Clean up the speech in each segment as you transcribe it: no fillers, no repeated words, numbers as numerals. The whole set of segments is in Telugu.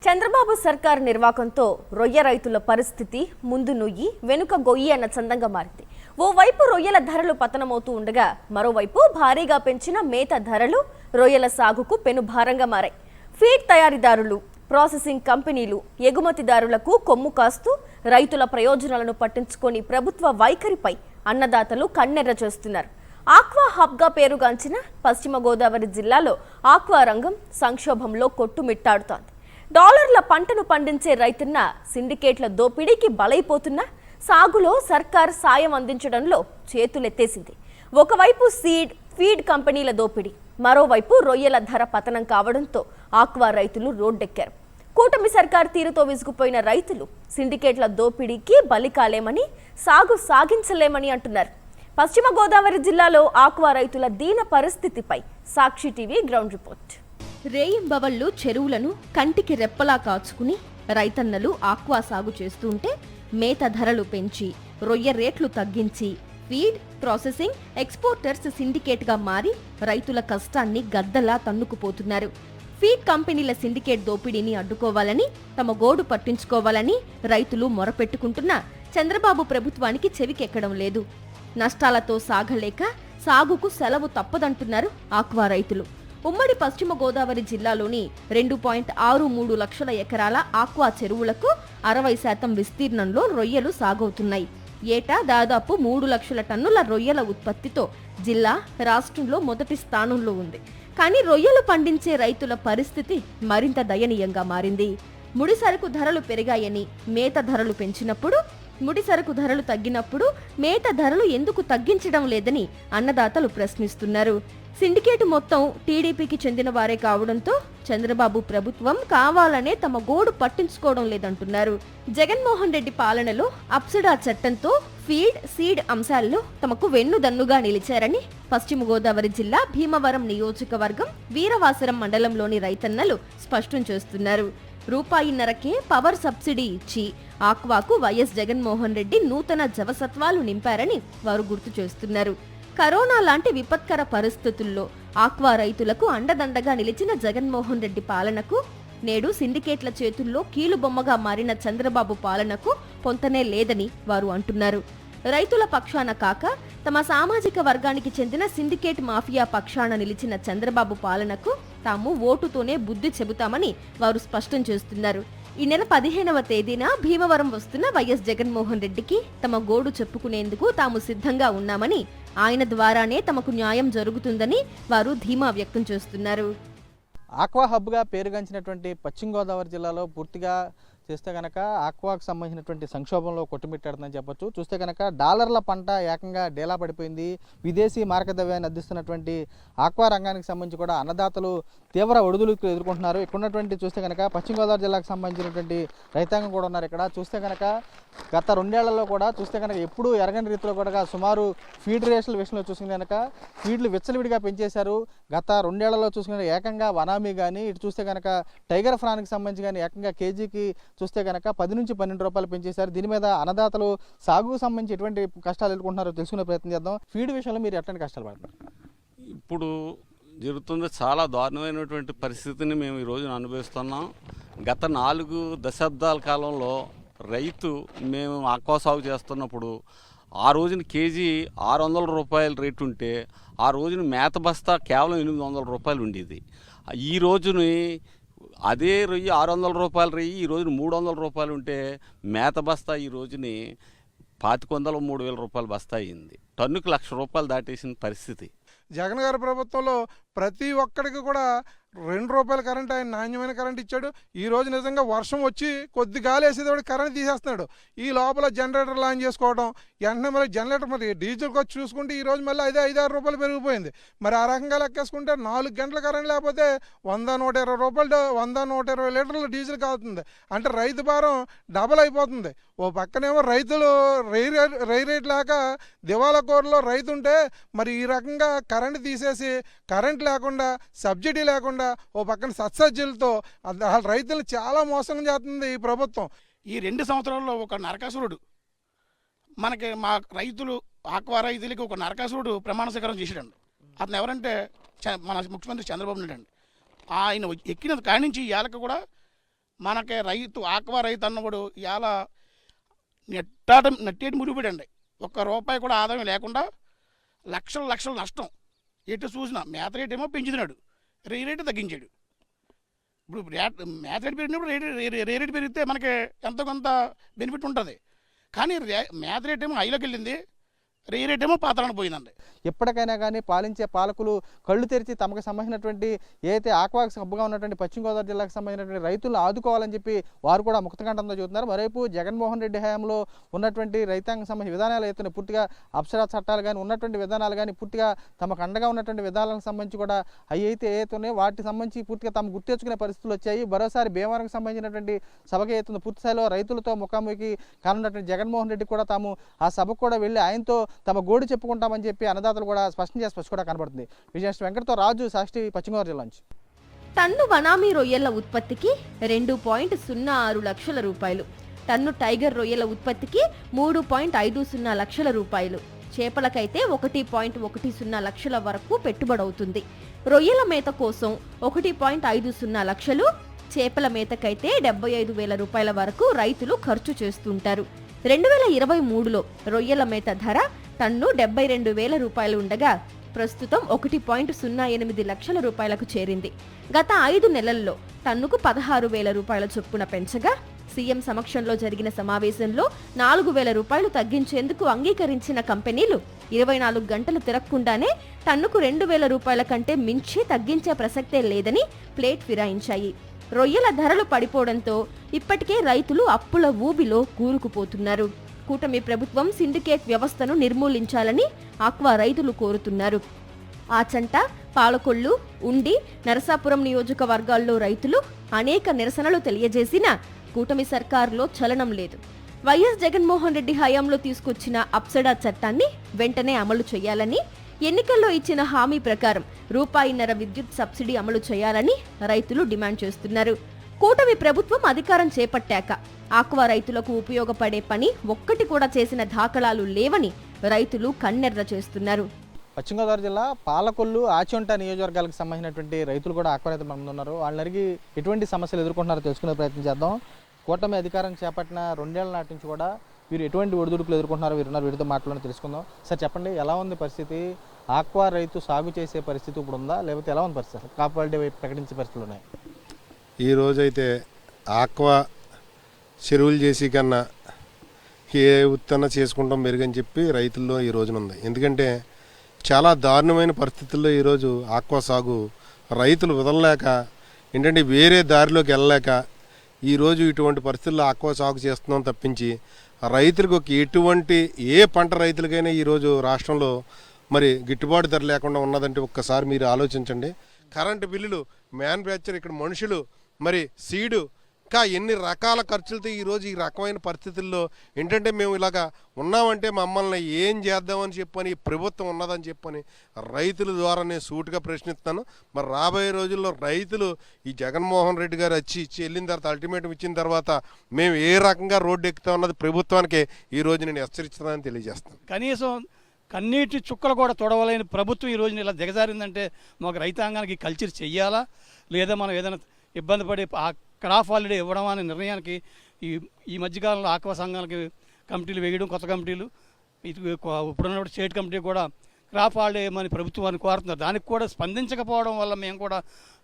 చంద్రబాబు సర్కార్ నిర్వాకంతో రొయ్య రైతుల పరిస్థితి ముందు నుయ్యి వెనుక గొయ్యి అన్న చందంగా మారింది. ఓవైపు రొయ్యల ధరలు పతనమవుతూ ఉండగా మరోవైపు భారీగా పెంచిన మేత ధరలు రొయ్యల సాగుకు పెనుభారంగా మారాయి. ఫీడ్ తయారీదారులు, ప్రాసెసింగ్ కంపెనీలు, ఎగుమతిదారులకు కొమ్ము కాస్తూ రైతుల ప్రయోజనాలను పట్టించుకొని ప్రభుత్వ వైఖరిపై అన్నదాతలు కన్నెర్ర చేస్తున్నారు. ఆక్వా హబ్గా పేరుగాంచిన పశ్చిమ గోదావరి జిల్లాలో ఆక్వా రంగం సంక్షోభంలో కొట్టుమిట్టాడుతోంది. డాలర్ల పంటను పండించే రైతున్న సిండికేట్ల దోపిడీకి బలైపోతున్నా సాగులో సర్కార్ సాయం అందించడంలో చేతులెత్తేసింది. ఒకవైపు ఫీడ్ కంపెనీల దోపిడీ, మరోవైపు రొయ్యల ధర పతనం కావడంతో ఆక్వా రైతులు రోడ్డెక్కారు. కూటమి సర్కార్ తీరుతో విసుగుపోయిన రైతులు సిండికేట్ల దోపిడీకి బలి కాలేమని, సాగు సాగించలేమని అంటున్నారు. పశ్చిమ గోదావరి జిల్లాలో ఆక్వా రైతుల దీన పరిస్థితిపై సాక్షి టీవీ గ్రౌండ్ రిపోర్ట్. రేయింబవళ్లు చెరువులను కంటికి రెప్పలా కాచుకుని రైతన్నలు ఆక్వా సాగు చేస్తుంటే మేత ధరలు పెంచి రొయ్య రేట్లు తగ్గించి ఫీడ్, ప్రాసెసింగ్, ఎక్స్పోర్టర్స్ సిండికేట్గా మారి రైతుల కష్టాన్ని గద్దలా తన్నుకుపోతున్నారు. ఫీడ్ కంపెనీల సిండికేట్ దోపిడీని అడ్డుకోవాలని, తమ గోడు పట్టించుకోవాలని రైతులు మొరపెట్టుకుంటున్నా చంద్రబాబు ప్రభుత్వానికి చెవికెక్కడం లేదు. నష్టాలతో సాగలేక సాగుకు సెలవు తప్పదంటున్నారు ఆక్వా రైతులు. ఉమ్మడి పశ్చిమ గోదావరి జిల్లాలోని 2.63 లక్షల ఎకరాల ఆక్వా చెరువులకు 60% విస్తీర్ణంలో రొయ్యలు సాగవుతున్నాయి. ఏటా దాదాపు 3 లక్షల టన్నుల రొయ్యల ఉత్పత్తితో జిల్లా రాష్ట్రంలో మొదటి స్థానంలో ఉంది. కానీ రొయ్యలు పండించే రైతుల పరిస్థితి మరింత దయనీయంగా మారింది. ముడి సరుకు ధరలు పెరిగాయని మేత ధరలు పెంచినప్పుడు, ముడి సరుకు ధరలు తగ్గినప్పుడు మేత ధరలు ఎందుకు తగ్గించడం లేదని అన్నదాతలు ప్రశ్నిస్తున్నారు. సిండికేట్ మొత్తం టీడీపీకి చెందిన వారే కావడంతో చంద్రబాబు ప్రభుత్వం కావాలనే తమ గోడు పట్టించుకోవడం లేదంటున్నారు. జగన్మోహన్ రెడ్డి పాలనలో అప్సడా చట్టంతో ఫీడ్, సీడ్ అంశాల్లో తమకు వెన్నుదన్నుగా నిలిచారని పశ్చిమ గోదావరి జిల్లా భీమవరం నియోజకవర్గం వీరవాసరం మండలంలోని రైతన్నలు స్పష్టం చేస్తున్నారు. రూపాయిన్నరకే పవర్ సబ్సిడీ ఇచ్చి ఆక్వాకు వైఎస్ జగన్మోహన్ రెడ్డి నూతన జవసత్వాలు నింపారని వారు గుర్తు చేస్తున్నారు. కరోనా లాంటి విపత్కర పరిస్థితుల్లో ఆక్వా రైతులకు అండదండగా నిలిచిన జగన్మోహన్ రెడ్డి పాలనకు, నేడు సిండికేట్ల చేతుల్లో కీలుబొమ్మగా మారిన చంద్రబాబు పాలనకు పొంతనే లేదని వారు అంటున్నారు. రైతుల పక్షాన కాక తమ సామాజిక వర్గానికి చెందిన సిండికేట్ మాఫియా పక్షాన నిలిచిన చంద్రబాబు పాలనకు తాము ఓటుతోనే బుద్ధి చెబుతామని వారు స్పష్టం చేస్తున్నారు. ఈ నెల 15వ తేదీన భీమవరం వస్తున్న వైఎస్ జగన్మోహన్ రెడ్డికి తమ గోడు చెప్పుకునేందుకు తాము సిద్ధంగా ఉన్నామని, ఆయన ద్వారానే తమకు న్యాయం జరుగుతుందని వారు ధీమా వ్యక్తం చేస్తున్నారు. ఆక్వా హబ్గా పేరుగాంచినటువంటి పశ్చిమ గోదావరి జిల్లాలో పూర్తిగా చూస్తే కనుక ఆక్వాకు సంబంధించినటువంటి సంక్షోభంలో కొట్టుమిట్టాడుతుందని చెప్పొచ్చు. చూస్తే కనుక డాలర్ల పంట ఏకంగా డేలా పడిపోయింది. విదేశీ మార్గద్రవ్యాన్ని అందిస్తున్నటువంటి ఆక్వా రంగానికి సంబంధించి కూడా అన్నదాతలు తీవ్ర ఒడిదుడుకు ఎదుర్కొంటున్నారు. ఇక్కడ ఉన్నటువంటి చూస్తే కనుక పశ్చిమ గోదావరి జిల్లాకు సంబంధించినటువంటి రైతాంగం కూడా ఉన్నారు. ఇక్కడ చూస్తే కనుక గత 2 ఏళ్లలో కూడా చూస్తే కనుక ఎప్పుడు ఎరగని రీతిలో కూడా సుమారు ఫీడ్ రేట్ల విషయంలో చూసుకుని కనుక ఫీడ్లు విచ్చలవిడిగా పెంచేశారు. గత 2 ఏళ్లలో చూసుకుని ఏకంగా వనామీ కానీ, ఇటు చూస్తే కనుక టైగర్ ఫ్రాన్కి సంబంధించి కానీ ఏకంగా కేజీకి చూస్తే కనుక 10 నుంచి 12 రూపాయలు పెంచేశారు. దీని మీద అన్నదాతలు సాగుకు సంబంధించి ఎటువంటి కష్టాలు ఎదుర్కొంటున్నారో తెలుసుకునే ప్రయత్నం చేద్దాం. ఫీడ్ విషయంలో మీరు ఎట్లాంటి కష్టాలు పడుతున్నారు? ఇప్పుడు జరుగుతున్న చాలా దారుణమైనటువంటి పరిస్థితిని మేము ఈరోజు అనుభవిస్తున్నాం. గత 4 దశాబ్దాల కాలంలో రైతు మేము ఆక్వా సాగు చేస్తున్నప్పుడు ఆ రోజున కేజీ 600 రూపాయల రేటు ఉంటే ఆ రోజున మేత బస్తా కేవలం 800 రూపాయలు ఉండేది. ఈ రోజుని అదే రొయ్యి 600 రూపాయల రొయ్యి ఈ రోజున 300 రూపాయలు ఉంటే మేత బస్తా ఈ రోజుని 2500-3000 రూపాయలు బస్తా అయింది. టన్నుకు 1,00,000 రూపాయలు దాటేసిన పరిస్థితి. జగన్ గారి ప్రభుత్వంలో ప్రతి ఒక్కడికి కూడా 2 రూపాయల కరెంట్ ఆయన నాణ్యమైన కరెంట్ ఇచ్చాడు. ఈ రోజు నిజంగా వర్షం వచ్చి కొద్ది గాలి వేసేది కరెంట్ తీసేస్తున్నాడు. ఈ లోపల జనరేటర్ లాంచ్ చేసుకోవడం, వెంటనే మరి జనరేటర్ మరి డీజిల్ ఖర్చు చూసుకుంటే ఈ రోజు మళ్ళీ 5-6 రూపాయలు పెరిగిపోయింది. మరి ఆ రకంగా లెక్కేసుకుంటే 4 గంటల కరెంట్ లేకపోతే 100-120 రూపాయలు 100-120 లీటర్ల డీజిల్ కావుతుంది. అంటే రైతు భారం డబల్ అయిపోతుంది. ఓ పక్కనేమో రైతులు రై రేట్ లేక దివాలా కోరలో రైతు ఉంటే మరి ఈ రకంగా కరెంట్ తీసేసి కరెంట్ లేకుండా, సబ్సిడీ లేకుండా ఓ పక్కన సబ్సిడీలతో రైతులు చాలా మోసం చేస్తుంది ఈ ప్రభుత్వం. ఈ 2 సంవత్సరాల్లో ఒక నరకాసురుడు మా రైతులు ఆక్వా రైతులకి ఒక నరకాసురుడు ప్రమాణ స్వీకారం చేసాడండి. అతను ఎవరంటే మన ముఖ్యమంత్రి చంద్రబాబు నాయుడు అండి. ఆయన ఎక్కిన కాడి నుంచి ఇవాళకి కూడా మనకి రైతు ఆక్వా రైతు అన్నవాడు ఇలా నట్టేటి మురిగిపోయాడండి. ఒక్క రూపాయి కూడా ఆదాయం లేకుండా లక్షల నష్టం. ఎటు చూసినా మేత రేట్ ఏమో పెంచుతున్నాడు, రేటు తగ్గించాడు. ఇప్పుడు మేత రేటు పెరిగినప్పుడు రేటు పెరిగితే మనకి ఎంతో కొంత బెనిఫిట్ ఉంటుంది. కానీ మేత రేట్ ఏమో హైలోకి వెళ్ళింది, రేట్ ఏమో పాత్రను పోయిందండి. ఎప్పటికైనా కానీ పాలించే పాలకులు కళ్ళు తెరిచి తమకు సంబంధించినటువంటి ఏదైతే ఆక్వాకు హబ్గా ఉన్నటువంటి పశ్చిమ గోదావరి జిల్లాకు సంబంధించినటువంటి రైతులను ఆదుకోవాలని చెప్పి వారు కూడా ముక్తకంఠంతో చూస్తున్నారు. మరోవైపు జగన్మోహన్ రెడ్డి హయాంలో ఉన్నటువంటి రైతాంగం సంబంధించిన విధానాలు అయితే పూర్తిగా అప్సరా చట్టాలు కానీ ఉన్నటువంటి విధానాలు కానీ పూర్తిగా తమకు అండగా ఉన్నటువంటి విధానాలకు సంబంధించి కూడా అవి అయితే ఏవైతున్నాయో వాటికి సంబంధించి పూర్తిగా తమ గుర్తెచ్చుకునే పరిస్థితులు వచ్చాయి. మరోసారి భీమవరంకి సంబంధించినటువంటి సభకి అవుతుంది పూర్తి స్థాయిలో రైతులతో ముఖాముఖి కానున్నటువంటి జగన్మోహన్ రెడ్డి కూడా తాము ఆ సభకు కూడా వెళ్ళి ఆయనతో తమ గోడు చెప్పుకుంటామని చెప్పి అన్నదాతలు కూడా స్పష్టం చేసి కూడా కనబడుతుంది. విజయ వెంకటతో రాజు, సాక్షి, పశ్చిమ గోదావరి జిల్లా నుంచి. టన్ను వనామీ రొయ్యల ఉత్పత్తికి 2.06 లక్షల రూపాయలు, టన్ను టైగర్ రొయ్యల ఉత్పత్తికి 3.50 లక్షల రూపాయలు, చేపలకైతే 1.10 లక్షల వరకు పెట్టుబడవుతుంది. రొయ్యల మేత కోసం 1.50 లక్షలు, చేపల మేతకైతే 75,000 రూపాయల వరకు రైతులు ఖర్చు చేస్తుంటారు. 2023లో రొయ్యల మేత ధర టన్ను 72,000 రూపాయలు ఉండగా ప్రస్తుతం 1.08 లక్షల రూపాయలకు చేరింది. గత 5 నెలల్లో టన్నుకు 16,000 రూపాయల చొప్పున పెంచగా సీఎం సమక్షంలో జరిగిన సమావేశంలో 4,000 రూపాయలు తగ్గించేందుకు అంగీకరించిన కంపెనీలు 24 గంటలు తిరగకుండానే టన్నుకు 2,000 రూపాయల కంటే మించి తగ్గించే ప్రసక్తే లేదని ప్లేట్ ఫిరాయించాయి. రొయ్యల ధరలు పడిపోవడంతో ఇప్పటికే రైతులు అప్పుల ఊబిలో కూరుకుపోతున్నారు. కూటమి ప్రభుత్వం సిండికేట్ వ్యవస్థను నిర్మూలించాలని ఆక్వా రైతులు కోరుతున్నారు. ఆచంట, పాలకొల్లు, ఉండి, నరసాపురం నియోజకవర్గాల్లో రైతులు అనేక నిరసనలు తెలియజేసినా కూటమి సర్కారులో చలనం లేదు. వైఎస్ జగన్మోహన్ రెడ్డి హయాంలో తీసుకొచ్చిన అప్సడా చట్టాన్ని వెంటనే అమలు చేయాలని, ఎన్నికల్లో ఇచ్చిన హామీ ప్రకారం ₹1.5 విద్యుత్ సబ్సిడీ అమలు చేయాలని రైతులు డిమాండ్ చేస్తున్నారు. కూటమి ప్రభుత్వం అధికారం చేపట్టాక ఆక్వా రైతులకు ఉపయోగపడే పని ఒక్కటి కూడా చేసిన దాఖలాలు లేవని రైతులు కన్నెర్ర చేస్తున్నారు. పశ్చిమ గోదావరి జిల్లా పాలకొల్లు, ఆచంట నియోజకవర్గాలకు సంబంధించినటువంటి రైతులు కూడా ఆక్వా రైతులు మంది ఉన్నారు. వాళ్ళని అడిగి ఎటువంటి సమస్యలు ఎదుర్కొంటున్నారో తెలుసుకునే ప్రయత్నం చేద్దాం. కూటమి అధికారం చేపట్టిన 2 ఏళ్ల నాటి నుంచి కూడా వీరు ఎటువంటి ఒడిదుడుకులు ఎదుర్కొంటున్నారో వీరితో మాట్లాడి తెలుసుకుందాం. సార్ చెప్పండి, ఎలా ఉంది పరిస్థితి? ఆక్వా రైతు సాగు చేసే పరిస్థితి ఇప్పుడు ఉందా, లేకపోతే ఎలా ఉంది పరిస్థితి? కాప్ హాలిడే ప్రకటించే పరిస్థితులు ఉన్నాయి. ఈ రోజైతే ఆక్వా చెరువులు చేసి కన్నా ఏ ఉత్తన్న చేసుకుంటాం మెరుగని చెప్పి రైతుల్లో ఈ రోజున ఉంది. ఎందుకంటే చాలా దారుణమైన పరిస్థితుల్లో ఈరోజు ఆక్వా సాగు రైతులు వదలలేక ఏంటంటే వేరే దారిలోకి వెళ్ళలేక ఈరోజు ఇటువంటి పరిస్థితుల్లో ఆక్వా సాగు చేస్తున్నాం తప్పించి రైతులకు ఎటువంటి ఏ పంట రైతులకైనా ఈరోజు రాష్ట్రంలో మరి గిట్టుబాటు ధర లేకుండా ఉన్నదంటే ఒక్కసారి మీరు ఆలోచించండి. కరెంటు బిల్లులు, మ్యానుఫ్యాక్చర్, ఇక్కడ మనుషులు, మరి సీడు, ఇంకా ఎన్ని రకాల ఖర్చులతో ఈరోజు ఈ రకమైన పరిస్థితుల్లో ఏంటంటే మేము ఇలాగా ఉన్నామంటే మమ్మల్ని ఏం చేద్దామని చెప్పని ప్రభుత్వం ఉన్నదని చెప్పని రైతుల ద్వారా నేను సూటిగా ప్రశ్నిస్తాను. మరి రాబోయే రోజుల్లో రైతులు ఈ జగన్మోహన్ రెడ్డి గారు వచ్చి వెళ్ళిన తర్వాత అల్టిమేటం ఇచ్చిన తర్వాత మేము ఏ రకంగా రోడ్డు ఎక్కుతాం అన్నది ప్రభుత్వానికి ఈరోజు నేను హెచ్చరిస్తానని తెలియజేస్తాను. కనీసం కన్నీటి చుక్కలు కూడా తొడవలేని ప్రభుత్వం ఈ రోజున ఇలా దిగజారిందంటే మాకు రైతాంగానికి కల్చర్ చెయ్యాలా, లేదా మనం ఏదైనా ఇబ్బంది పడి ఆ క్రాప్ హాలిడే ఇవ్వడం అనే నిర్ణయానికి ఈ మధ్యకాలంలో ఆక్వా సంఘాలకి కమిటీలు వేయడం, కొత్త కమిటీలు, ఇప్పుడున్న స్టేట్ కమిటీ కూడా క్రాప్ హాలిడే అని ప్రభుత్వాన్ని కోరుతున్నారు. దానికి కూడా స్పందించకపోవడం వల్ల మేము కూడా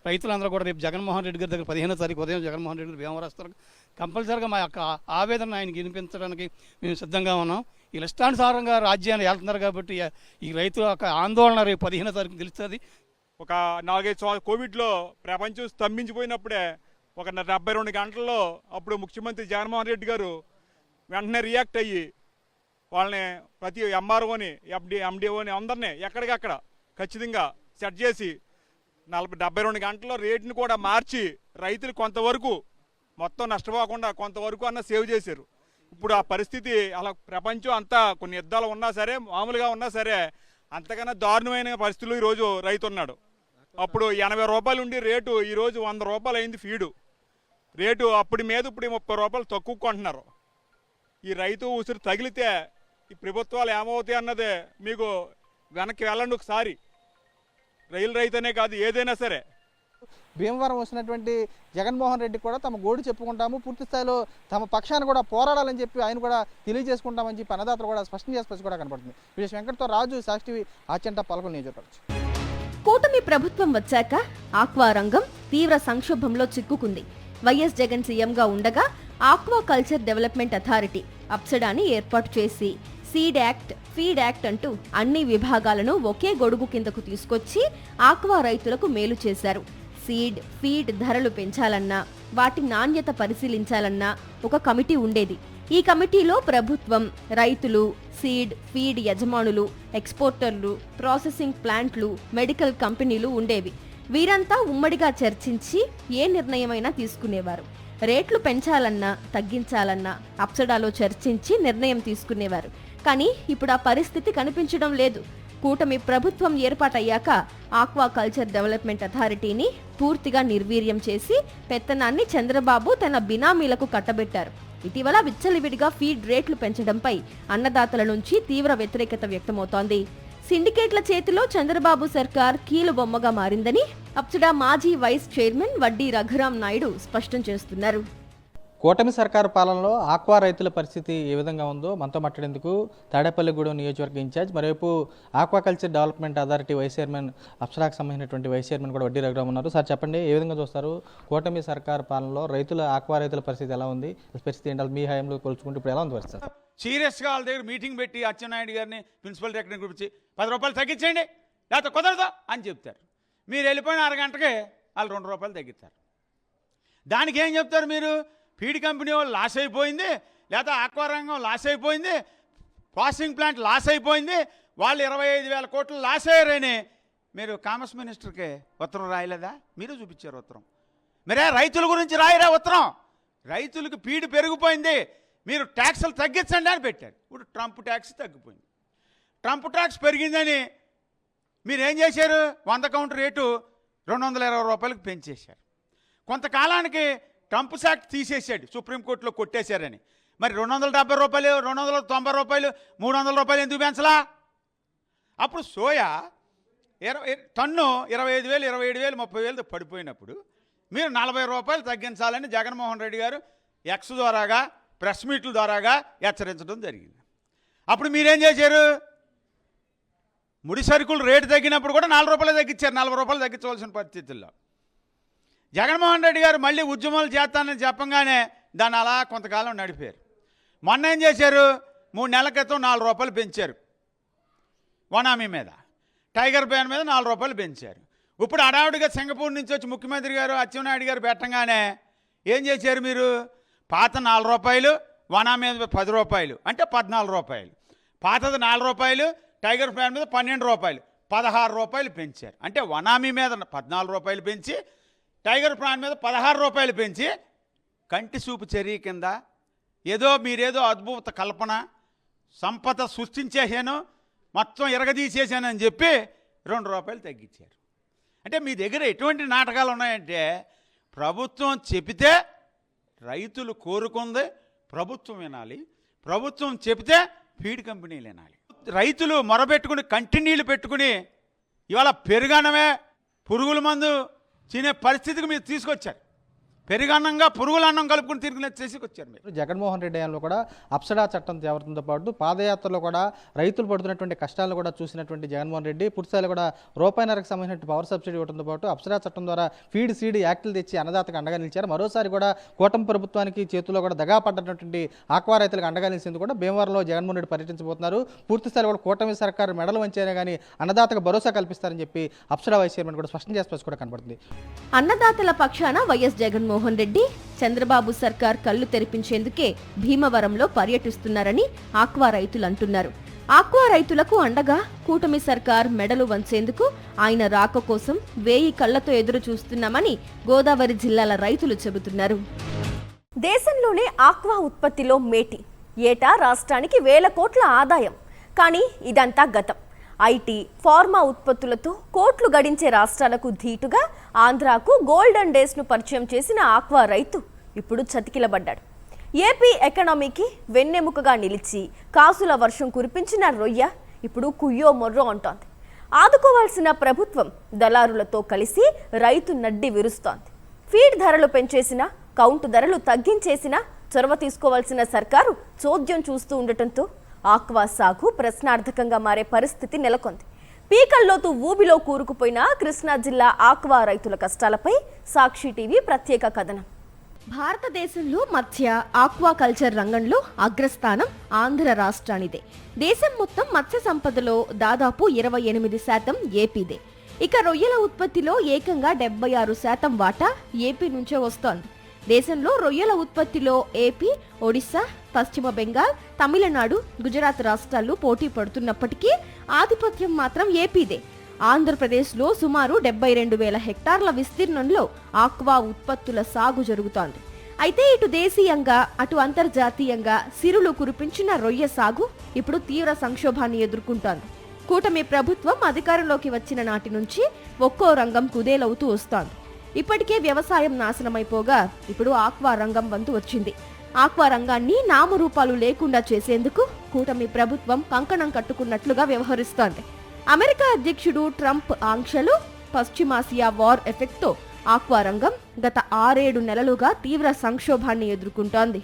రైతులందరూ కూడా రేపు జగన్మోహన్ రెడ్డి గారి దగ్గర 15వ తారీఖు ఉదయం జగన్మోహన్ రెడ్డి గారు భీమవరం వస్తారు. కంపల్సరీగా మా యొక్క ఆవేదన ఆయనకి వినిపించడానికి మేము సిద్ధంగా ఉన్నాం. ఈ ఇష్టానుసారంగా రాజ్యాన్ని వెళ్తున్నారు కాబట్టి ఈ రైతుల యొక్క ఆందోళన రేపు 15వ తారీఖు తెలుస్తుంది. ఒక 4-5 సంవత్సరాలు కోవిడ్లో ప్రపంచం స్తంభించిపోయినప్పుడే ఒక 72 గంటల్లో అప్పుడు ముఖ్యమంత్రి జగన్మోహన్ రెడ్డి గారు వెంటనే రియాక్ట్ అయ్యి వాళ్ళని ప్రతి ఎంఆర్ఓని, ఎండిఓని అందరినీ ఎక్కడికక్కడ ఖచ్చితంగా సెట్ చేసి 72 గంటల్లో రేటుని కూడా మార్చి రైతులు కొంతవరకు మొత్తం నష్టపోకుండా కొంతవరకు అన్న సేవ్ చేశారు. ఇప్పుడు ఆ పరిస్థితి అలా ప్రపంచం అంతా కొన్ని యుద్ధాలు ఉన్నా సరే, మామూలుగా ఉన్నా సరే, అంతకన్నా దారుణమైన పరిస్థితులు ఈరోజు రైతు ఉన్నాడు. అప్పుడు 80 రూపాయలు ఉండి రేటు ఈరోజు 100 రూపాయలు అయింది ఫీడు రేటు. అప్పుడు మీద ఇప్పుడు 30 రూపాయలు తక్కువ కొంటున్నారు. ఈ రైతు ఉసిరి తగిలితే ఈ ప్రభుత్వాలు ఏమవుతాయి అన్నదే మీకు వెనక్కి వెళ్ళండి ఒకసారి. రైలు రైతు అనే కాదు, ఏదైనా సరే. భీమవరం వచ్చినటువంటి జగన్మోహన్ రెడ్డి కూడా తమ గోడు చెప్పుకుంటాము, పూర్తి స్థాయిలో తమ పక్షాన్ని కూడా పోరాడాలని చెప్పి ఆయన కూడా తెలియజేసుకుంటామని చెప్పి అన్నదాతలు కూడా స్పష్టం చేసి కూడా కనపడుతుంది. విజయ్ వెంకట్తో రాజు, సాక్షి టీవీ, ఆచంట, పాలకొల్లు నియోజకవర్గం. కూటమి ప్రభుత్వం వచ్చాక ఆక్వా రంగం తీవ్ర సంక్షోభంలో చిక్కుకుంది. వైఎస్ జగన్ సీఎంగా ఉండగా ఆక్వా కల్చర్ డెవలప్మెంట్ అథారిటీ అప్సడాని ఏర్పాటు చేసి సీడ్ యాక్ట్, ఫీడ్ యాక్ట్ అంటూ అన్ని విభాగాలను ఒకే గొడుగు కిందకు తీసుకొచ్చి ఆక్వా రైతులకు మేలు చేశారు. సీడ్, ఫీడ్ ధరలు పెంచాలన్నా, వాటి నాణ్యత పరిశీలించాలన్నా ఒక కమిటీ ఉండేది. ఈ కమిటీలో ప్రభుత్వం, రైతులు, సీడ్, ఫీడ్ యజమానులు, ఎక్స్పోర్టర్లు, ప్రాసెసింగ్ ప్లాంట్లు, మెడికల్ కంపెనీలు ఉండేవి. వీరంతా ఉమ్మడిగా చర్చించి ఏ నిర్ణయమైనా తీసుకునేవారు. రేట్లు పెంచాలన్నా, తగ్గించాలన్నా అప్సడాలో చర్చించి నిర్ణయం తీసుకునేవారు. కానీ ఇప్పుడు ఆ పరిస్థితి కనిపించడం లేదు. కూటమి ప్రభుత్వం ఏర్పాటయ్యాక ఆక్వా కల్చర్ డెవలప్మెంట్ అథారిటీని పూర్తిగా నిర్వీర్యం చేసి పెత్తనాన్ని చంద్రబాబు తన బినామీలకు కట్టబెట్టారు. ఇటీవల విచ్చలవిడిగా ఫీడ్ రేట్లు పెంచడంపై అన్నదాతల నుంచి తీవ్ర వ్యతిరేకత వ్యక్తమవుతోంది. సిండికేట్ల చేతిలో చంద్రబాబు సర్కార్ కీలుబొమ్మగా మారిందని అప్సడా మాజీ వైస్ చైర్మన్ వడ్డీ రఘురాం నాయుడు స్పష్టం చేస్తున్నారు. కూటమి సర్కారు పాలనలో ఆక్వా రైతుల పరిస్థితి ఏ విధంగా ఉందో మనతో మాట్లాడేందుకు తాడేపల్లిగూడెం నియోజకవర్గ ఇన్ఛార్జ్, మరోవైపు aquaculture development authority vice chairman, అప్సరాకు సంబంధించినటువంటి వైస్ చైర్మన్ కూడా వడ్డీ రఘురాం ఉన్నారు. సార్ చెప్పండి, ఏ విధంగా చూస్తారు కూటమి సర్కారు పాలనలో ఆక్వా రైతుల పరిస్థితి ఎలా ఉంది? పరిస్థితి ఏంటి? మీ హయాంలో కొలుచుకుంటే ఇప్పుడు ఎలా ఉంది పరిస్థితి? సీరియస్గా వాళ్ళ దగ్గర మీటింగ్ పెట్టి అచ్చెన్నాయుడు గారిని ప్రిన్సిపల్ టెక్నిక్ గురించి 10 రూపాయలు తగ్గించండి, లేకపోతే కుదరదు అని చెప్తారు. మీరు వెళ్ళిపోయిన అరగంటకే వాళ్ళు 2 రూపాయలు తగ్గిస్తారు. దానికి ఏం చెప్తారు మీరు? ఫీడ్ కంపెనీ వాళ్ళు లాస్ అయిపోయింది, లేదా ఆక్వా రంగం లాస్ అయిపోయింది, ప్రాసెసింగ్ ప్లాంట్ లాస్ అయిపోయింది, వాళ్ళు 25,000 కోట్లు లాస్ అయ్యారని మీరు కామర్స్ మినిస్టర్కి ఉత్తరం రాయలేదా? మీరు చూపించారు ఉత్తరం. మరే రైతుల గురించి రాయరా ఉత్తరం? రైతులకు ఫీడ్ పెరిగిపోయింది, మీరు ట్యాక్సులు తగ్గించండి అని పెట్టారు. ఇప్పుడు ట్రంప్ ట్యాక్స్ తగ్గిపోయింది. ట్రంప్ ట్యాక్స్ పెరిగిందని మీరు ఏం చేశారు? 100 కౌంటర్ రేటు 220 రూపాయలకు పెంచేశారు. కొంతకాలానికి ట్రంప్ యాక్ట్ తీసేసాడు, సుప్రీంకోర్టులో కొట్టేశారని. మరి 270 రూపాయలు, 290 రూపాయలు, 300 రూపాయలు ఎందుకు పెంచలా? అప్పుడు సోయా టన్ను 25,000, 27,000, 30,000 పడిపోయినప్పుడు మీరు 40 రూపాయలు తగ్గించాలని జగన్మోహన్ రెడ్డి గారు ఎక్స్ ద్వారాగా, ప్రెస్ మీట్ల ద్వారాగా హెచ్చరించడం జరిగింది. అప్పుడు మీరేం చేశారు? ముడి సరుకులు రేటు తగ్గినప్పుడు కూడా 4 రూపాయలు తగ్గించారు. 40 రూపాయలు తగ్గించవలసిన పరిస్థితుల్లో జగన్మోహన్ రెడ్డి గారు మళ్ళీ ఉద్యమాలు చేస్తానని చెప్పంగానే దాన్ని అలా కొంతకాలం నడిపారు. మొన్న ఏం చేశారు? 3 నెలల క్రితం 4 రూపాయలు పెంచారు వనామీ మీద, టైగర్ బ్యాన్ మీద 4 రూపాయలు పెంచారు. ఇప్పుడు అడావుడిగా సింగపూర్ నుంచి వచ్చి ముఖ్యమంత్రి గారు అచ్చెన్నాయుడు గారు పెట్టంగానే ఏం చేశారు మీరు? పాత 4 రూపాయలు, వనామీ మీద 10 రూపాయలు, అంటే 14 రూపాయలు. పాతది 4 రూపాయలు, టైగర్ బ్యాన్ మీద 12 రూపాయలు, 16 రూపాయలు పెంచారు. అంటే వనామీ మీద 14 రూపాయలు పెంచి, టైగర్ ప్రాన్ మీద 16 రూపాయలు పెంచి, కంటి చూపు చర్య కింద మీరేదో అద్భుత కల్పన, సంపద సృష్టించేసాను, మొత్తం ఎరగదీసేసానని చెప్పి 2 రూపాయలు తగ్గించారు. అంటే మీ దగ్గర ఎటువంటి నాటకాలు ఉన్నాయంటే, ప్రభుత్వం చెబితే రైతులు కోరుకుంది ప్రభుత్వం వినాలి, ప్రభుత్వం చెబితే ఫీడ్ కంపెనీలు వినాలి. రైతులు మొరబెట్టుకుని కంటిన్యూలు పెట్టుకుని ఇవాళ పెరుగన్నమే పురుగుల మందు తినే పరిస్థితికి మీరు తీసుకొచ్చారు. పెరుగన్నంగా పురుగుల అన్నం కలుపుకుని తిరిగి తీసుకొచ్చారు మీరు. జగన్మోహన్ రెడ్డి హయాంలో కూడా అప్సడా చట్టం తేవడంతో పాటు పాదయాత్రలో కూడా రైతులు పడుతున్నటువంటి కష్టాలను కూడా చూసినటువంటి జగన్మోహన్ రెడ్డి పూర్తిస్థాయిలో కూడా రూపాయిన్నరకు సంబంధించిన పవర్ సబ్సిడీ ఇవ్వడంతో పాటు అప్సడా చట్టం ద్వారా ఫీడ్, సీడ్ యాక్టులు తెచ్చి అన్నదాతకు అండగా నిలిచారు. మరోసారి కూడా కూటమి ప్రభుత్వానికి చేతుల్లో కూడా దగా పడ్డటువంటి ఆక్వా రైతులకు అండగా నిలిచింది కూడా భీమవరంలో జగన్మోహన్ రెడ్డి పర్యటించబోతున్నారు. పూర్తిస్థాయిలో కూడా కూటమి సర్కారు మెడలు వంచైనా కానీ అన్నదాతకు భరోసా కల్పిస్తారని చెప్పి అప్సడా వైస్ చైర్మన్ కూడా స్పష్టం చేసి కూడా కనబడుతుంది. అన్నదాతల పక్షాన వైఎస్ జగన్మోహన్ రెడ్డి చంద్రబాబు సర్కార్ కళ్ళు తెరిపించేందుకే భీమవరంలో పర్యటిస్తున్నారని ఆక్వా రైతులు అంటున్నారు. ఆక్వా రైతులకు అండగా కూటమి సర్కార్ మెడలు వంచేందుకు ఆయన రాక కోసం 1000 కళ్లతో ఎదురు చూస్తున్నామని గోదావరి జిల్లాల రైతులు చెబుతున్నారు. దేశంలోనే ఆక్వా ఉత్పత్తిలో మేటి, ఏటా రాష్ట్రానికి 1000 కోట్ల ఆదాయం. కానీ ఇదంతా గతం. ఐటీ, ఫార్మా ఉత్పత్తులతో కోట్లు గడించే రాష్ట్రాలకు ధీటుగా ఆంధ్రాకు గోల్డెన్ డేస్ను పరిచయం చేసిన ఆక్వా రైతు ఇప్పుడు చతికిలబడ్డాడు. ఏపీ ఎకనామీకి వెన్నెముకగా నిలిచి కాసుల వర్షం కురిపించిన రొయ్య ఇప్పుడు కుయ్యో మొర్రో అంటోంది. ఆదుకోవాల్సిన ప్రభుత్వం దళారులతో కలిసి రైతు నడ్డి విరుస్తోంది. ఫీడ్ ధరలు పెంచేసినా, కౌంటు ధరలు తగ్గించేసినా చొరవ తీసుకోవాల్సిన సర్కారు చోద్యం చూస్తూ ఉండటంతో ఆక్వా సాగు ప్రశ్నార్థకంగా మారే పరిస్థితి నెలకొంది. పీకల్లోతు ఊబిలో కూరుకుపోయిన కృష్ణా జిల్లా ఆక్వా రైతుల కష్టాలపై సాక్షి టీవీ ప్రత్యేక కథనం. భారతదేశంలో మత్స్య ఆక్వాకల్చర్ రంగంలో అగ్రస్థానం ఆంధ్ర రాష్ట్రానిదే. దేశం మొత్తం మత్స్య సంపదలో దాదాపు 28% ఏపీదే. ఇక రొయ్యల ఉత్పత్తిలో ఏకంగా 76% వాటా ఏపీ నుంచే వస్తోంది. దేశంలో రొయ్యల ఉత్పత్తిలో ఏపీ, ఒడిశా, పశ్చిమ బెంగాల్, తమిళనాడు, గుజరాత్ రాష్ట్రాలు పోటీ పడుతున్నప్పటికీ ఆధిపత్యం మాత్రం ఏపీదే. ఆంధ్రప్రదేశ్లో సుమారు 72,000 హెక్టార్ల విస్తీర్ణంలో ఆక్వా ఉత్పత్తుల సాగు జరుగుతోంది. అయితే ఇటు దేశీయంగా అటు అంతర్జాతీయంగా సిరులు కురిపించిన రొయ్య సాగు ఇప్పుడు తీవ్ర సంక్షోభాన్ని ఎదుర్కొంటోంది. కూటమి ప్రభుత్వం అధికారంలోకి వచ్చిన నాటి నుంచి ఒక్కో రంగం కుదేలవుతూ వస్తోంది. ఇప్పటికే వ్యవసాయం నాశనమైపోగా ఇప్పుడు ఆక్వా రంగం వంతు వచ్చింది. ఆక్వా రంగాన్ని నామరూపాలు లేకుండా చేసేందుకు కూటమి ప్రభుత్వం కంకణం కట్టుకున్నట్లుగా వ్యవహరిస్తోంది. అమెరికా అధ్యక్షుడు ట్రంప్ ఆంక్షలు, పశ్చిమాసియా వార్ ఎఫెక్ట్తో ఆక్వా రంగం గత 6-7 నెలలుగా తీవ్ర సంక్షోభాన్ని ఎదుర్కొంటోంది.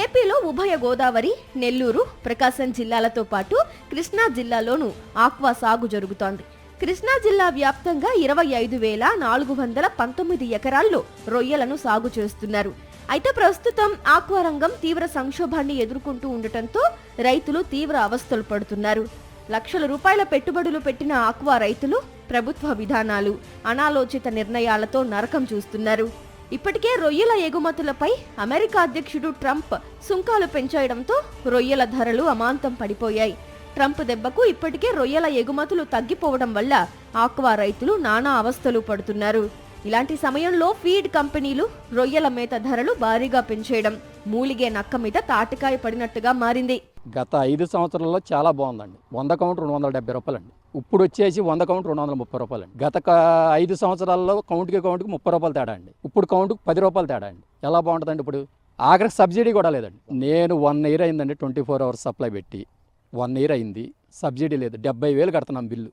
ఏపీలో ఉభయ గోదావరి, నెల్లూరు, ప్రకాశం జిల్లాలతో పాటు కృష్ణా జిల్లాలోనూ ఆక్వా సాగు జరుగుతోంది. కృష్ణా జిల్లా వ్యాప్తంగా 25,419 ఎకరాల్లో రొయ్యలను సాగు చేస్తున్నారు. అయితే ప్రస్తుతం ఆక్వా రంగం తీవ్ర సంక్షోభాన్ని ఎదుర్కొంటూ ఉండటంతో రైతులు తీవ్ర అవస్థలు పడుతున్నారు. లక్షల రూపాయల పెట్టుబడులు పెట్టిన ఆక్వా రైతులు ప్రభుత్వ విధానాలు, అనాలోచిత నిర్ణయాలతో నరకం చూస్తున్నారు. ఇప్పటికే రొయ్యల ఎగుమతులపై అమెరికా అధ్యక్షుడు ట్రంప్ సుంకాలు పెంచేయడంతో రొయ్యల ధరలు అమాంతం పడిపోయాయి. ట్రంప్ దెబ్బకు ఇప్పటికే రొయ్యల ఎగుమతులు తగ్గిపోవడం వల్ల ఆక్వా రైతులు నానా అవస్థలు పడుతున్నారు. ఇలాంటి సమయంలో ఫీడ్ కంపెనీలు రొయ్యల మేత ధరలు భారీగా పెంచేయడం మూలిగే నక్క మీద తాటికాయ పడినట్టుగా మారింది. గత 5 సంవత్సరాల్లో చాలా బాగుందండి. 100 కౌంట్ 270 రూపాయలండి. ఇప్పుడు వచ్చేసి 100 కౌంట్ 230 రూపాయలండి. గత 5 సంవత్సరాల్లో కౌంట్కి 30 రూపాయలు తేడా అండి. ఇప్పుడు కౌంట్కి 10 రూపాయలు తేడా అండి. ఎలా బాగుంటుందండి? ఇప్పుడు ఆఖరికి సబ్సిడీ కూడా లేదండి. నేను 1 ఇయర్ అయిందండి 24 అవర్స్ సప్లై పెట్టి. 1 ఇయర్ అయింది, సబ్సిడీ లేదు. 70,000 కడుతున్నాం బిల్లు.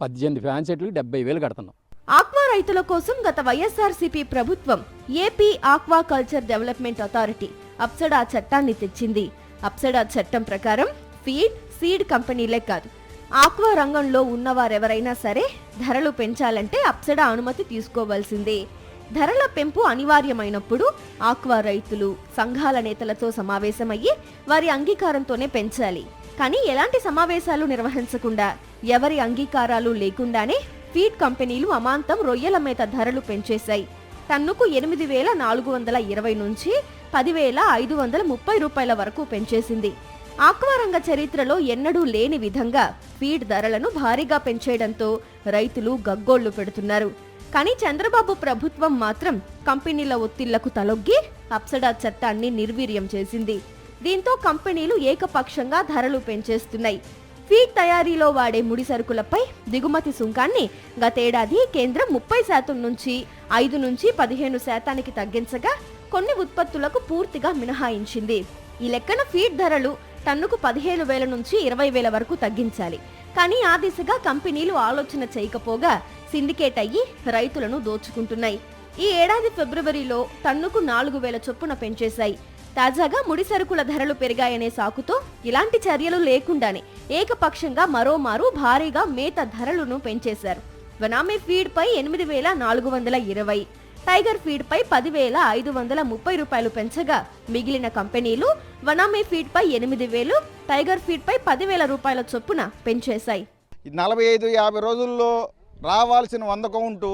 18 ఫ్యాన్ సెట్లకు 70,000 కడుతున్నాం. ఆక్వా రైతుల కోసం గత వైఎస్ఆర్సీపీ ప్రభుత్వం ఏపీ ఆక్వాకల్చర్ డెవలప్మెంట్ అథారిటీ అప్సడా చట్టాన్ని తెచ్చింది. అప్సడా చట్టం ప్రకారం ఫీడ్, సీడ్ కంపెనీలే కాదు, ఆక్వా రంగంలో ఉన్నవారెవరైనా సరే ధరలు పెంచాలంటే అప్సడా అనుమతి తీసుకోవాల్సిందే. ధరల పెంపు అనివార్యమైనప్పుడు ఆక్వా రైతులు సంఘాల నేతలతో సమావేశమయ్యి వారి అంగీకారంతోనే పెంచాలి. కానీ ఎలాంటి సమావేశాలు నిర్వహించకుండా, ఎవరి అంగీకారాలు లేకుండానే ఫీడ్ కంపెనీలు అమాంతం రొయ్యల మేత ధరలు పెంచేశాయి. టన్నుకు 8,420 నుంచి 10,530 రూపాయల వరకు పెంచేసింది. ఆక్వా రంగ చరిత్రలో ఎన్నడూ లేని విధంగా ఫీడ్ ధరలను భారీగా పెంచేయడంతో రైతులు గగ్గోళ్లు పెడుతున్నారు. కానీ చంద్రబాబు ప్రభుత్వం మాత్రం కంపెనీల ఒత్తిళ్లకు తలొగ్గి అప్సడా చట్టాన్ని నిర్వీర్యం చేసింది. దీంతో కంపెనీలు ఏకపక్షంగా ధరలు పెంచేస్తున్నాయి. ఫీడ్ తయారీలో వాడే ముడి సరుకులపై దిగుమతి సుంకాన్ని గతేడాది కేంద్రం 30% నుంచి 5 నుంచి 15% తగ్గించగా కొన్ని ఉత్పత్తులకు పూర్తిగా మినహాయించింది. ఈ లెక్కన ఫీడ్ ధరలు టన్నుకు 15,000 నుంచి 20,000 వరకు తగ్గించాలి. కానీ ఆ దిశగా కంపెనీలు ఆలోచన చేయకపోగా సిండికేట్ అయ్యి రైతులను దోచుకుంటున్నాయి. ఈ ఏడాది ఫిబ్రవరిలో టన్నుకు 4,000 చొప్పున పెంచేశాయి. తాజాగా ముడి సరుకుల ధరలు పెరిగాయనే సాకుతో ఇలాంటి చర్యలు లేకుండానే ఏకపక్షంగా మరోమారు భారీగా మేత ధరలను పెంచేశారు. వనామీ ఫీడ్ పై 8,420, టైగర్ ఫీడ్ పై 10,530 రూపాయలు పెంచగా మిగిలిన కంపెనీలు వనామీ ఫీడ్ పై 8,000, టైగర్ ఫీడ్ పై 10,000 రూపాయల చొప్పున పెంచేశాయి. 45-50 రోజుల్లో రావాల్సిన 100 కౌంటు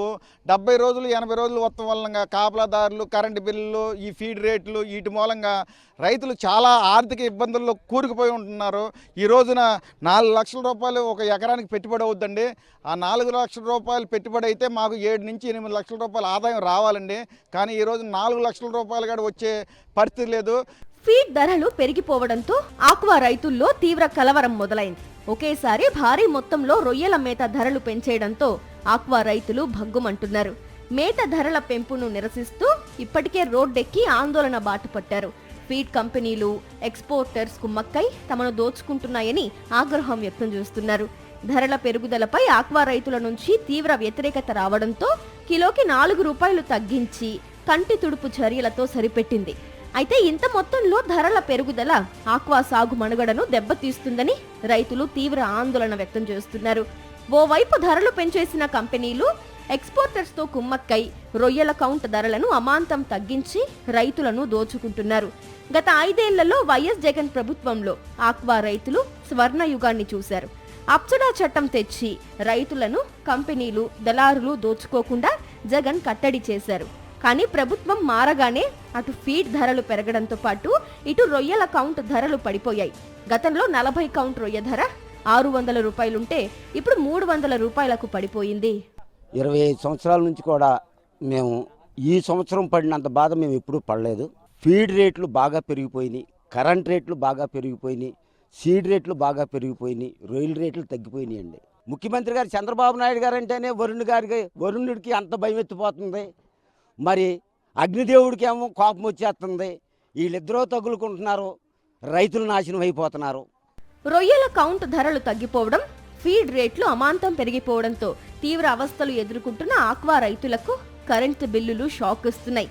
70 రోజులు 80 రోజులు వత్తం వలన కాపలాదారులు, కరెంటు బిల్లులు, ఈ ఫీడ్ రేట్లు వీటి మూలంగా రైతులు చాలా ఆర్థిక ఇబ్బందుల్లో కూరుకుపోయి ఉంటున్నారు. ఈ రోజున 4 లక్షల రూపాయలు ఒక ఎకరానికి పెట్టుబడి అవుద్దండి. ఆ 4 లక్షల రూపాయలు పెట్టుబడి అయితే మాకు 7 నుంచి 8 లక్షల రూపాయల ఆదాయం రావాలండి. కానీ ఈ రోజు 4 లక్షల రూపాయలు కూడా వచ్చే పరిస్థితి లేదు. ఫీడ్ ధరలు పెరిగిపోవడంతో ఆక్వా రైతుల్లో తీవ్ర కలవరం మొదలైంది. ఒకేసారి భారీ మొత్తంలో రొయ్యల మేత ధరలు పెంచేయడంతో ఆక్వా రైతులు భగ్గుమంటున్నారు. మేత ధరల పెంపును నిరసిస్తూ ఇప్పటికే రోడ్డెక్కి ఆందోళన బాటపట్టారు. ఫీడ్ కంపెనీలు, ఎక్స్పోర్టర్స్ కుమ్మక్కై తమను దోచుకుంటున్నాయని ఆగ్రహం వ్యక్తం చేస్తున్నారు. ధరల పెరుగుదలపై ఆక్వా రైతుల నుంచి తీవ్ర వ్యతిరేకత రావడంతో కిలోకి 4 రూపాయలు తగ్గించి కంటి తుడుపు చర్యలతో సరిపెట్టింది. అయితే ఇంత మొత్తంలో ధరల పెరుగుదల ఆక్వా సాగు మనుగడను దెబ్బతీస్తుందని రైతులు తీవ్ర ఆందోళన వ్యక్తం చేస్తున్నారు. ఓవైపు ధరలు పెంచేసిన కంపెనీలు ఎక్స్పోర్టర్స్ తో కుమ్మక్కై రొయ్యల కౌంట్ ధరలను అమాంతం తగ్గించి రైతులను దోచుకుంటున్నారు. గత 5 ఏళ్లలో వైఎస్ జగన్ ప్రభుత్వంలో ఆక్వా రైతులు స్వర్ణయుగాన్ని చూశారు. అప్సడా చట్టం తెచ్చి రైతులను కంపెనీలు దళారులు దోచుకోకుండా జగన్ కట్టడి చేశారు. కానీ ప్రభుత్వం మారగానే అటు ఫీడ్ ధరలు పెరగడంతో పాటు ఇటు రొయ్యల కౌంట్ ధరలు పడిపోయాయి. గతంలో 40 కౌంట్ రొయ్య ధర 600 రూపాయలుంటే ఇప్పుడు 300 రూపాయలకు పడిపోయింది. 25 సంవత్సరాల నుంచి కూడా మేము ఈ సంవత్సరం పడినంత బాధ మేము ఎప్పుడూ పడలేదు. ఫీడ్ రేట్లు బాగా పెరిగిపోయినాయి, కరెంట్ రేట్లు బాగా పెరిగిపోయినాయి, సీడ్ రేట్లు బాగా పెరిగిపోయినాయి, రొయ్యల రేట్లు తగ్గిపోయినాయి అండి. ముఖ్యమంత్రి గారు చంద్రబాబు నాయుడు గారు అంటేనే వరుణుడికి అంత భయం ఎత్తిపోతుంది. మరి అగ్నిదేవుడికి ఏమో కోపం వచ్చేస్తుంది. వీళ్ళిద్దరూ తగులుకుంటున్నారు, రైతులు నాశనం అయిపోతున్నారు. రొయ్యల కౌంట్ ధరలు తగ్గిపోవడం, ఫీడ్ రేట్లు అమాంతం పెరిగిపోవడంతో తీవ్ర అవస్థలు ఎదుర్కొంటున్న ఆక్వా రైతులకు కరెంటు బిల్లులు షాక్ ఇస్తున్నాయి.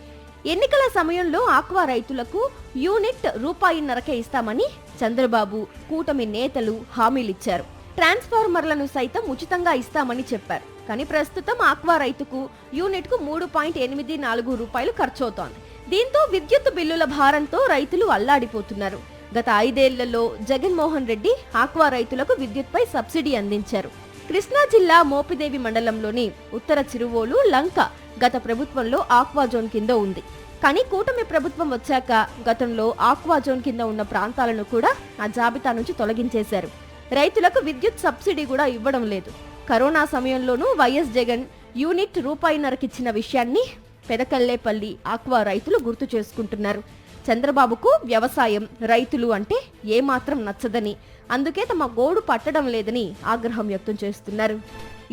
ఎన్నికల సమయంలో ఆక్వా రైతులకు యూనిట్ ₹1.5కే ఇస్తామని చంద్రబాబు, కూటమి నేతలు హామీలిచ్చారు. ట్రాన్స్ఫార్మర్లను సైతం ఉచితంగా ఇస్తామని చెప్పారు. కానీ ప్రస్తుతం ఆక్వా రైతుకు యూనిట్కు ₹3.84 ఖర్చవుతోంది. దీంతో విద్యుత్ బిల్లుల భారంతో రైతులు అల్లాడిపోతున్నారు. గత 5 ఏళ్లలో జగన్మోహన్ రెడ్డి ఆక్వా రైతులకు విద్యుత్పై సబ్సిడీ అందించారు. కృష్ణా జిల్లా మోపిదేవి మండలంలోని ఉత్తర చిరువోలు లంక గత ప్రభుత్వంలో ఆక్వా జోన్ కింద ఉంది. కానీ కూటమి ప్రభుత్వం వచ్చాక గతంలో ఆక్వా జోన్ కింద ఉన్న ప్రాంతాలను కూడా ఆ జాబితా నుంచి తొలగించేశారు. రైతులకు విద్యుత్ సబ్సిడీ కూడా ఇవ్వడం లేదు. కరోనా సమయంలోనూ వైఎస్ జగన్ యూనిట్ ₹1.5కిచ్చిన విషయాన్ని పెదకల్లేపల్లి ఆక్వా రైతులు గుర్తు చేసుకుంటున్నారు. చంద్రబాబుకు వ్యవసాయం, రైతులు అంటే ఏమాత్రం నచ్చదని, అందుకే తమ గోడు పట్టడం లేదని ఆగ్రహం వ్యక్తం చేస్తున్నారు.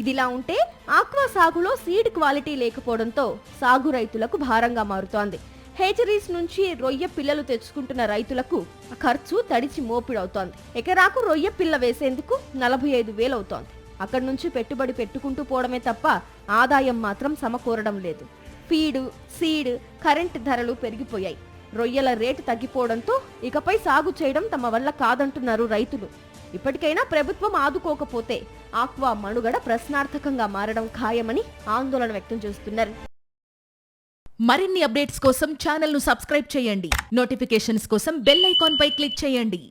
ఇదిలా ఉంటే ఆక్వా సాగులో సీడ్ క్వాలిటీ లేకపోవడంతో సాగు రైతులకు భారంగా మారుతోంది. హేచరీస్ నుంచి రొయ్య పిల్లలు తెచ్చుకుంటున్న రైతులకు ఖర్చు తడిచి మోపిడవుతోంది. ఎకరాకు రొయ్య పిల్ల వేసేందుకు 45,000 అవుతోంది. అక్కడి నుంచి పెట్టుబడి పెట్టుకుంటూ పోవడమే తప్ప ఆదాయం మాత్రం సమకూరడం లేదు. ఫీడు, సీడ్, కరెంట్ ధరలు పెరిగిపోయాయి. రొయ్యల రేటు తగ్గిపోవడంతో ఇకపై సాగు చేయడం తమ వల్ల కాదంటున్నారు రైతులు. ఇప్పటికైనా ప్రభుత్వం ఆదుకోకపోతే ఆక్వా మనుగడ ప్రశ్నార్థకంగా మారడం ఖాయమని ఆందోళన వ్యక్తం చేస్తున్నారు. మరిన్ని అప్డేట్స్ కోసం ఛానల్ ను సబ్స్క్రైబ్ చేయండి. నోటిఫికేషన్స్ కోసం బెల్ ఐకాన్ పై క్లిక్ చేయండి.